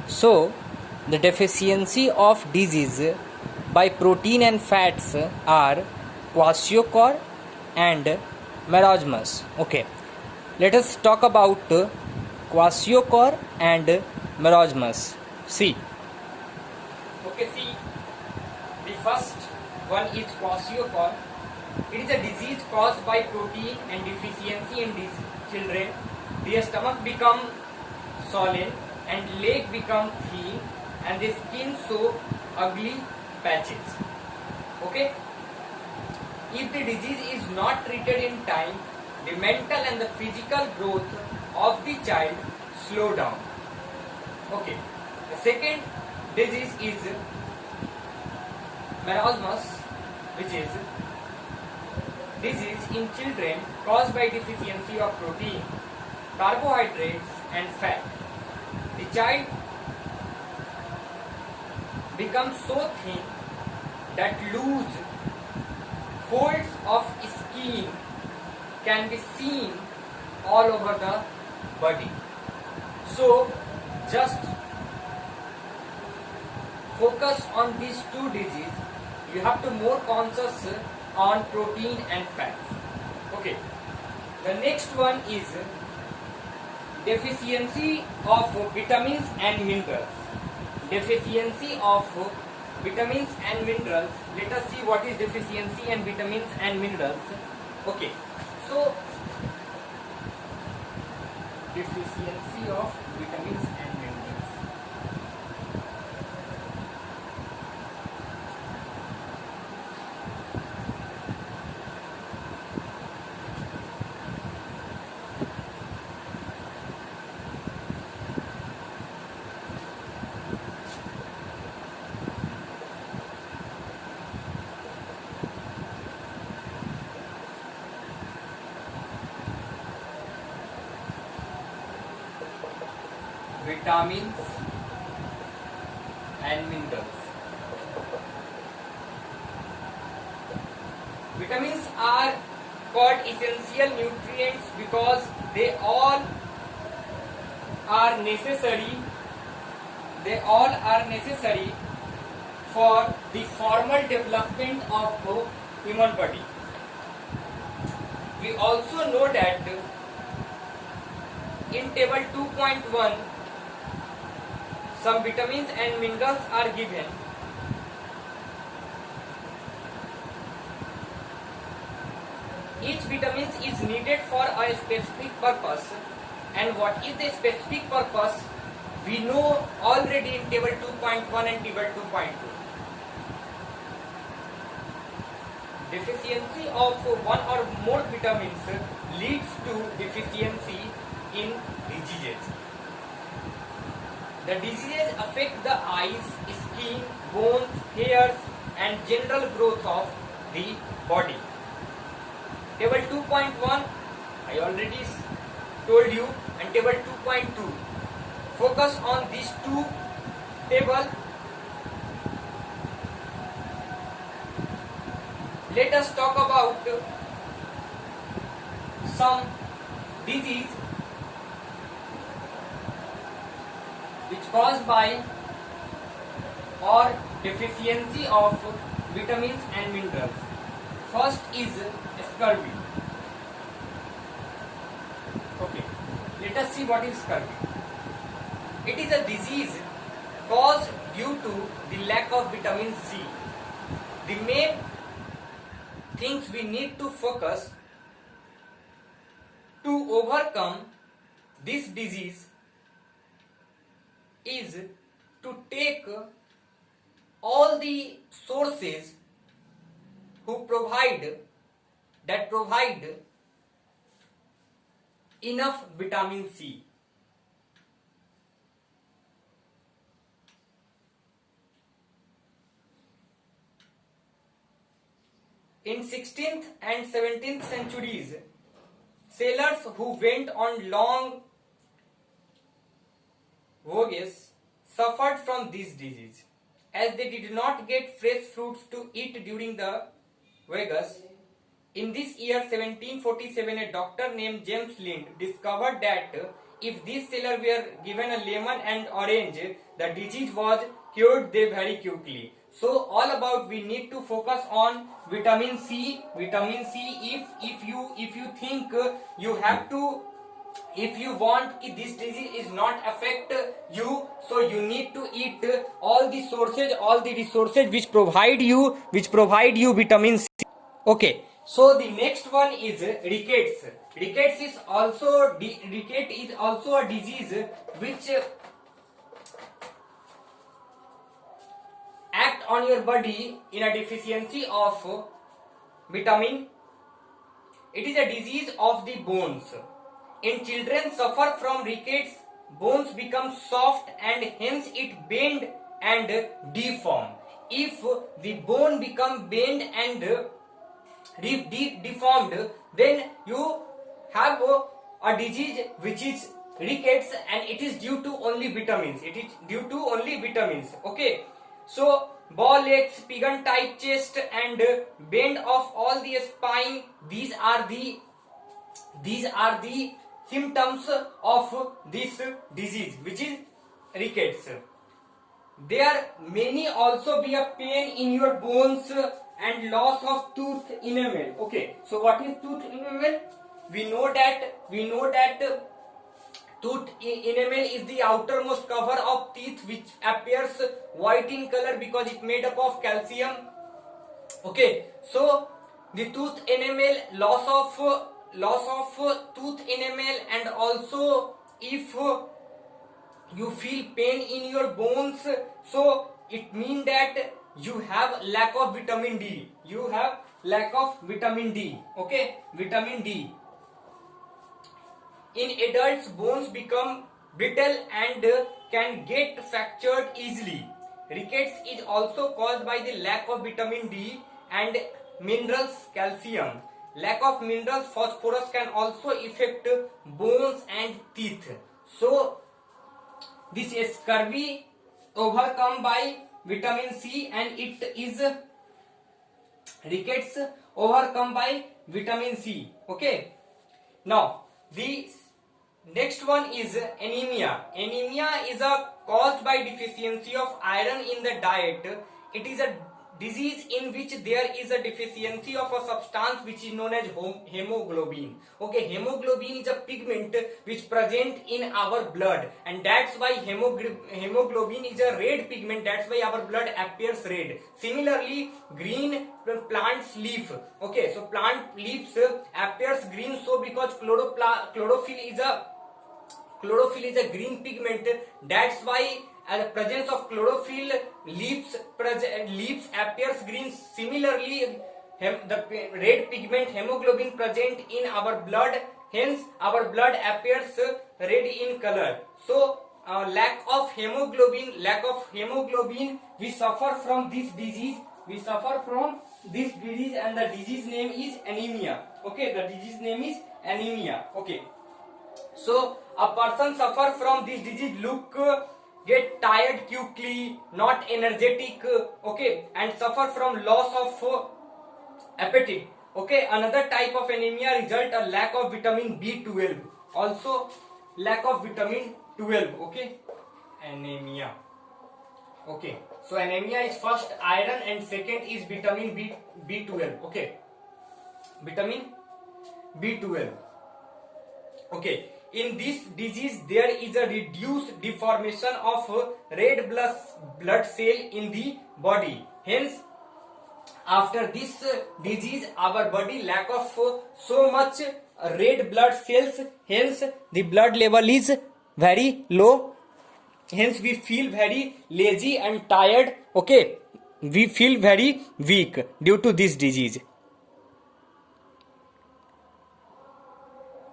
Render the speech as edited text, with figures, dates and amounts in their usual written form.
So, the deficiency of disease by protein and fats are kwashiorkor and marasmus. Okay, let us talk about kwashiorkor and marasmus. See, okay, see, the first one is kwashiorkor. It is a disease caused by protein and deficiency in these children. Their stomach become swollen and leg become thin and the skin show ugly patches. Okay. If the disease is not treated in time, the mental and the physical growth of the child slow down. Okay. The second disease is marasmus, which is disease in children caused by deficiency of protein, carbohydrates and fat. The child becomes so thin that loose folds of skin can be seen all over the body. So just focus on these two diseases. You have to more conscious on protein and fats. Okay. The next one is deficiency of vitamins and minerals. Deficiency of vitamins and minerals. Let us see what is deficiency and vitamins and minerals. Okay. So deficiency of vitamins and minerals. Vitamins and minerals. Vitamins are called essential nutrients because they all are necessary. They all are necessary for the formal development of human body. We also know that in table 2.1 some vitamins and minerals are given. Each vitamin is needed for a specific purpose, and what is the specific purpose we know already in table 2.1 and table 2.2. Deficiency of one or more vitamins leads to deficiency in diseases. The diseases affect the eyes, skin, bones, hairs and general growth of the body. Table 2.1 I already told you, and table 2.2. Focus on these two tables. Let us talk about some disease which caused by or deficiency of vitamins and minerals. First is scurvy. Okay, let us see what is scurvy. It is a disease caused due to the lack of vitamin C. The main things we need to focus to overcome this disease is to take all the sources that provide enough vitamin C. In 16th and 17th centuries, sailors who went on long voyages suffered from this disease, as they did not get fresh fruits to eat during the voyages. In this year 1747, a doctor named James Lind discovered that if these sailors were given a lemon and orange, the disease was cured they very quickly. So all about we need to focus on vitamin C. Vitamin C, if you think you have to, if you want this disease is not affect you, so you need to eat all the resources which provide you vitamin C. Okay, so the next one is rickets. Rickets is also a disease which act on your body in a deficiency of vitamin. It is a disease of the bones. In children suffer from rickets, bones become soft and hence it bend and deform. If the bone become bend and deformed, then you have a disease which is rickets, and it is due to only vitamins. Okay, so bow legs, pigeon type chest, and bend of all the spine. These are the symptoms of this disease, which is rickets. There may also be a pain in your bones and loss of tooth enamel. Okay, so what is tooth enamel? We know that tooth enamel is the outermost cover of teeth which appears white in color because it made up of calcium. Okay, so the tooth enamel, loss of tooth enamel, and also if you feel pain in your bones, so it means that you have lack of vitamin D. Okay, vitamin D. In adults, bones become brittle and can get fractured easily. Rickets is also caused by the lack of vitamin D and minerals, calcium. Lack of minerals, phosphorus, can also affect bones and teeth. So this is scurvy overcome by vitamin C, and it is rickets overcome by vitamin C. Okay, now the next one is anemia. Anemia is caused by deficiency of iron in the diet. It is a disease in which there is a deficiency of a substance which is known as hemoglobin. Okay, hemoglobin is a pigment which present in our blood, and that's why hemoglobin is a red pigment. That's why our blood appears red. Similarly, green plant's leaf. Okay, so plant leaves appears green, so because chlorophyll is a green pigment. That's why the presence of chlorophyll, leaves appears green. Similarly, the red pigment hemoglobin present in our blood, hence our blood appears red in color. So lack of hemoglobin, we suffer from this disease. And the disease name is anemia. Okay, the disease name is anemia. Okay, so a person suffer from this disease get tired quickly, not energetic. Okay, and suffer from loss of appetite. Okay, another type of anemia result a lack of vitamin B12. Also lack of vitamin 12. Okay, anemia. Okay, so anemia is first iron and second is vitamin B12. Okay, vitamin B12. Okay, in this disease there is a reduced deformation of red blood cell in the body. Hence, after this disease, our body lack of so much red blood cells. Hence, the blood level is very low. Hence, we feel very lazy and tired. Okay, we feel very weak due to this disease.